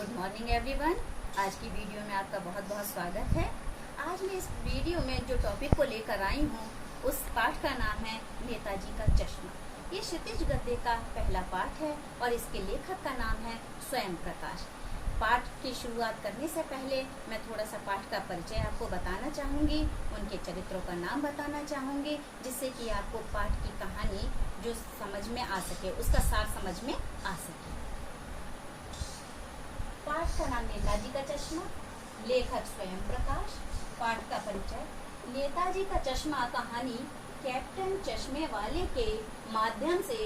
Good morning everyone. आज की video में आपका बहुत बहुत स्वागत है। आज मैं इस वीडियो में जो टॉपिक को लेकर आई हूँ उस पाठ का नाम है नेताजी का चश्मा। ये क्षितिज गद्य का पहला पाठ है और इसके लेखक का नाम है स्वयं प्रकाश। पाठ की शुरुआत करने से पहले मैं थोड़ा सा पाठ का परिचय आपको बताना चाहूँगी, उनके चरित्रों का नाम बताना चाहूँगी, जिससे कि आपको पाठ की कहानी जो समझ में आ सके, उसका सार समझ में आ सके। पाठ का नाम नेताजी का चश्मा, लेखक स्वयं प्रकाश। पाठ का परिचय। नेताजी का चश्मा कहानी कैप्टन चश्मे वाले के माध्यम से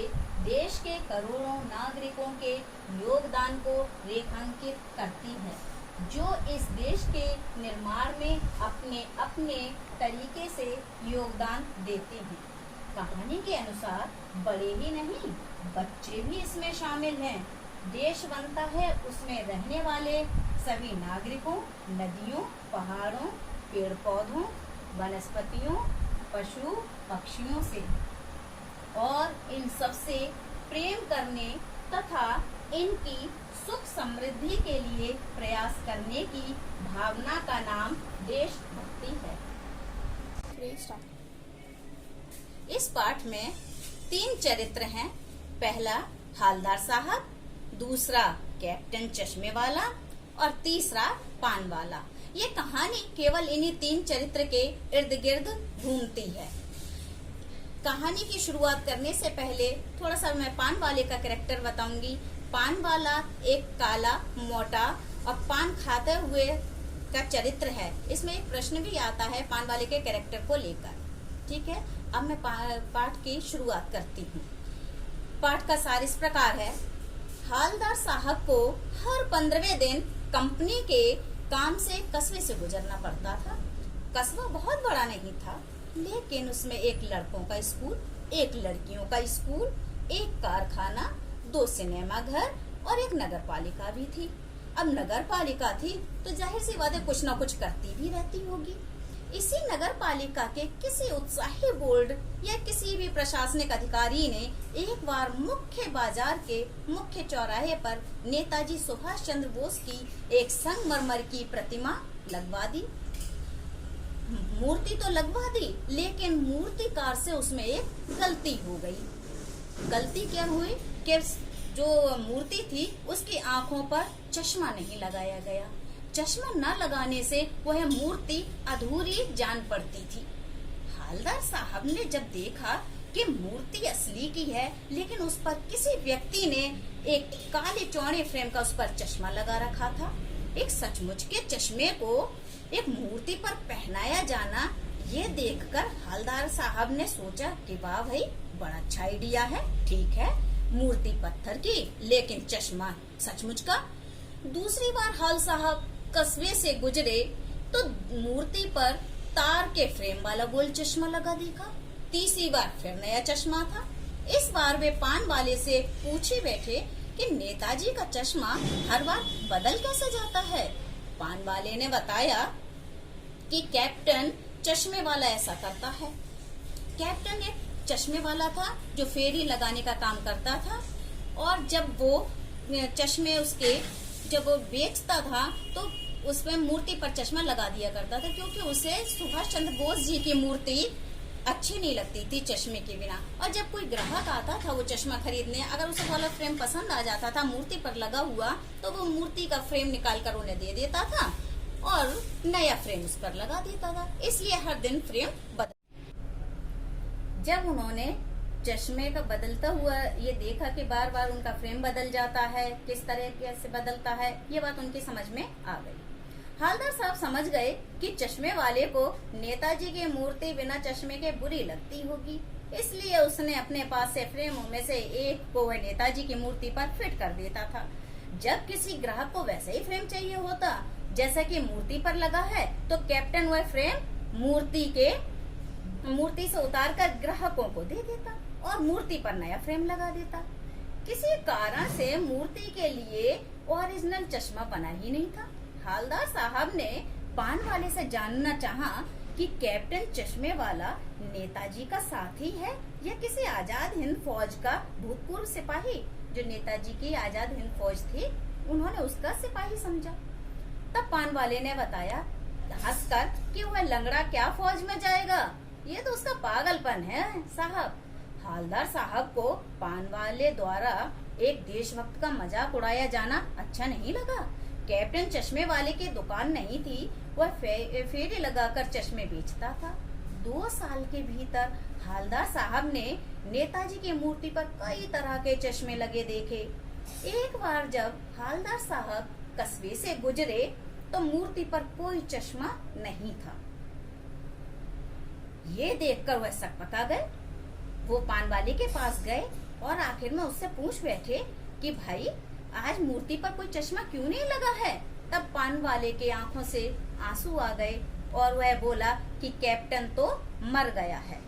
देश के करोड़ों नागरिकों के योगदान को रेखांकित करती है, जो इस देश के निर्माण में अपने अपने तरीके से योगदान देते हैं। कहानी के अनुसार बड़े ही नहीं, बच्चे भी इसमें शामिल हैं। देश बनता है उसमें रहने वाले सभी नागरिकों, नदियों, पहाड़ों, पेड़ पौधों, वनस्पतियों, पशु पक्षियों से, और इन सब से प्रेम करने तथा इनकी सुख समृद्धि के लिए प्रयास करने की भावना का नाम देशभक्ति है। इस पाठ में 3 चरित्र हैं। पहला हालदार साहब, दूसरा कैप्टन चश्मे वाला और तीसरा पान वाला। ये कहानी केवल इन्हीं 3 चरित्र के इर्द गिर्द घूमती है। कहानी की शुरुआत करने से पहले थोड़ा सा मैं पान वाले का कैरेक्टर बताऊंगी। पान वाला एक काला, मोटा और पान खाते हुए का चरित्र है। इसमें एक प्रश्न भी आता है पान वाले के कैरेक्टर को लेकर। ठीक है, अब मैं पाठ की शुरुआत करती हूँ। पाठ का सार इस प्रकार है। हालदार साहब को हर 15वें दिन कंपनी के काम से कस्बे से गुजरना पड़ता था। कस्बा बहुत बड़ा नहीं था, लेकिन उसमें एक लड़कों का स्कूल, एक लड़कियों का स्कूल, एक कारखाना, 2 सिनेमा घर और एक नगर पालिका भी थी। अब नगर पालिका थी तो जाहिर सी बात है कुछ ना कुछ करती भी रहती होगी। इसी नगर पालिका के किसी उत्साही बोर्ड या किसी भी प्रशासनिक अधिकारी ने एक बार मुख्य बाजार के मुख्य चौराहे पर नेताजी सुभाष चंद्र बोस की एक संगमरमर की प्रतिमा लगवा दी। मूर्ति तो लगवा दी, लेकिन मूर्तिकार से उसमें एक गलती हो गई। गलती क्या हुई कि जो मूर्ति थी उसकी आंखों पर चश्मा नहीं लगाया गया। चश्मा न लगाने से वह मूर्ति अधूरी जान पड़ती थी। हालदार साहब ने जब देखा कि मूर्ति असली की है, लेकिन उस पर किसी व्यक्ति ने एक काले चौड़े फ्रेम का उस पर चश्मा लगा रखा था। एक सचमुच के चश्मे को एक मूर्ति पर पहनाया जाना, ये देखकर हालदार साहब ने सोचा कि वाह भाई, बड़ा अच्छा आइडिया है। ठीक है, मूर्ति पत्थर की लेकिन चश्मा सचमुच का। दूसरी बार हाल साहब कस्बे से गुजरे तो मूर्ति पर तार के फ्रेम वाला गोल चश्मा लगा देखा। तीसरी बार फिर नया चश्मा था। इस बार वे पान वाले से पूछे बैठे कि नेताजी का चश्मा हर बार बदल कैसे जाता है। पान वाले ने बताया कि कैप्टन चश्मे वाला ऐसा करता है। कैप्टन एक चश्मे वाला था जो फेरी लगाने का काम करता था, और जब वो चश्मे उसके जब वो बेचता था तो उसमें मूर्ति पर चश्मा लगा दिया करता था, क्योंकि उसे सुभाष चंद्र बोस जी की मूर्ति अच्छी नहीं लगती थी चश्मे के बिना। और जब कोई ग्राहक आता था वो चश्मा खरीदने, अगर उसे वाला फ्रेम पसंद आ जाता था मूर्ति पर लगा हुआ, तो वो मूर्ति का फ्रेम निकाल कर उन्हें दे देता था और नया फ्रेम उस पर लगा देता था। इसलिए हर दिन फ्रेम बदल। जब उन्होंने चश्मे का बदलता हुआ ये देखा कि बार बार उनका फ्रेम बदल जाता है, किस तरह से बदलता है, ये बात उनकी समझ में आ गई। हालदार साहब समझ गए कि चश्मे वाले को नेताजी की मूर्ति बिना चश्मे के बुरी लगती होगी, इसलिए उसने अपने पास से फ्रेमों में से एक को वह नेताजी की मूर्ति पर फिट कर देता था। जब किसी ग्राहक को वैसे ही फ्रेम चाहिए होता जैसा कि मूर्ति पर लगा है, तो कैप्टन वह फ्रेम मूर्ति से उतार कर ग्राहकों को दे देता और मूर्ति पर नया फ्रेम लगा देता। किसी कारण से मूर्ति के लिए ओरिजिनल चश्मा बना ही नहीं था। हालदार साहब ने पान वाले से जानना चाहा कि कैप्टन चश्मे वाला नेताजी का साथी है या किसी आजाद हिंद फौज का भूतपूर्व सिपाही, जो नेताजी की आजाद हिंद फौज थी उन्होंने उसका सिपाही समझा। तब पान वाले ने बताया हंसकर कि वह लंगड़ा क्या फौज में जाएगा, ये तो उसका पागलपन है साहब। हवलदार साहब को पान वाले द्वारा एक देशभक्त का मजाक उड़ाया जाना अच्छा नहीं लगा। कैप्टन चश्मे वाले की दुकान नहीं थी, वह फेरी लगाकर चश्मे बेचता था। 2 साल के भीतर हवलदार साहब ने नेताजी की मूर्ति पर कई तरह के चश्मे लगे देखे। एक बार जब हवलदार साहब कस्बे से गुजरे तो मूर्ति पर कोई चश्मा नहीं था। ये देखकर वह सकपका गए। वो पान वाले के पास गए और आखिर में उससे पूछ बैठे कि भाई आज मूर्ति पर कोई चश्मा क्यों नहीं लगा है। तब पान वाले के आंखों से आंसू आ गए और वह बोला कि कैप्टन तो मर गया है।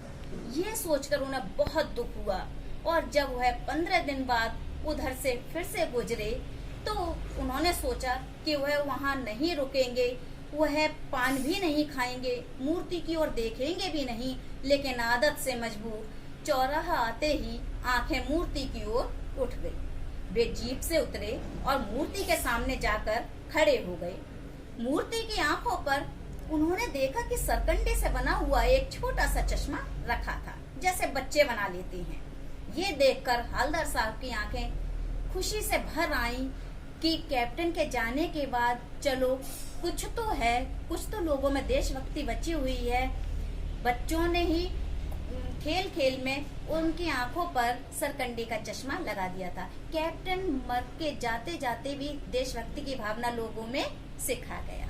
ये सोचकर उन्हें बहुत दुख हुआ और जब वह 15 दिन बाद उधर से फिर से गुजरे तो उन्होंने सोचा कि वह वहां नहीं रुकेंगे, वह पान भी नहीं खाएंगे, मूर्ति की ओर देखेंगे भी नहीं, लेकिन आदत से मजबूर चौराहा आते ही आंखें मूर्ति की ओर उठ गई। वे जीप से उतरे और मूर्ति के सामने जाकर खड़े हो गए। मूर्ति की आंखों पर उन्होंने देखा कि सरकंडे से बना हुआ एक छोटा सा चश्मा रखा था, जैसे बच्चे बना लेते हैं। ये देखकर हवलदार साहब की आंखें खुशी से भर आईं कि कैप्टन के जाने के बाद चलो कुछ तो है, कुछ तो लोगों में देशभक्ति बची हुई है। बच्चों ने ही खेल खेल में उनकी आंखों पर सरकंडी का चश्मा लगा दिया था। कैप्टन मर के जाते जाते भी देशभक्ति की भावना लोगों में सिखा गया।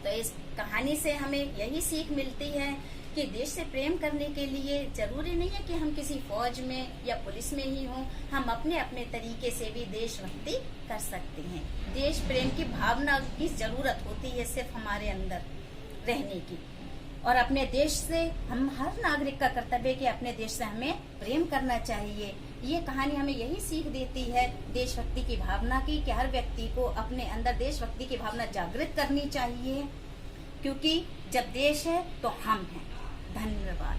तो इस कहानी से हमें यही सीख मिलती है कि देश से प्रेम करने के लिए जरूरी नहीं है कि हम किसी फौज में या पुलिस में ही हों, हम अपने अपने तरीके से भी देशभक्ति कर सकते हैं। देश प्रेम की भावना की जरूरत होती है सिर्फ हमारे अंदर रहने की, और अपने देश से हम हर नागरिक का कर्तव्य है कि अपने देश से हमें प्रेम करना चाहिए। ये कहानी हमें यही सीख देती है देशभक्ति की भावना की कि हर व्यक्ति को अपने अंदर देशभक्ति की भावना जागृत करनी चाहिए, क्योंकि जब देश है तो हम हैं। धन्यवाद।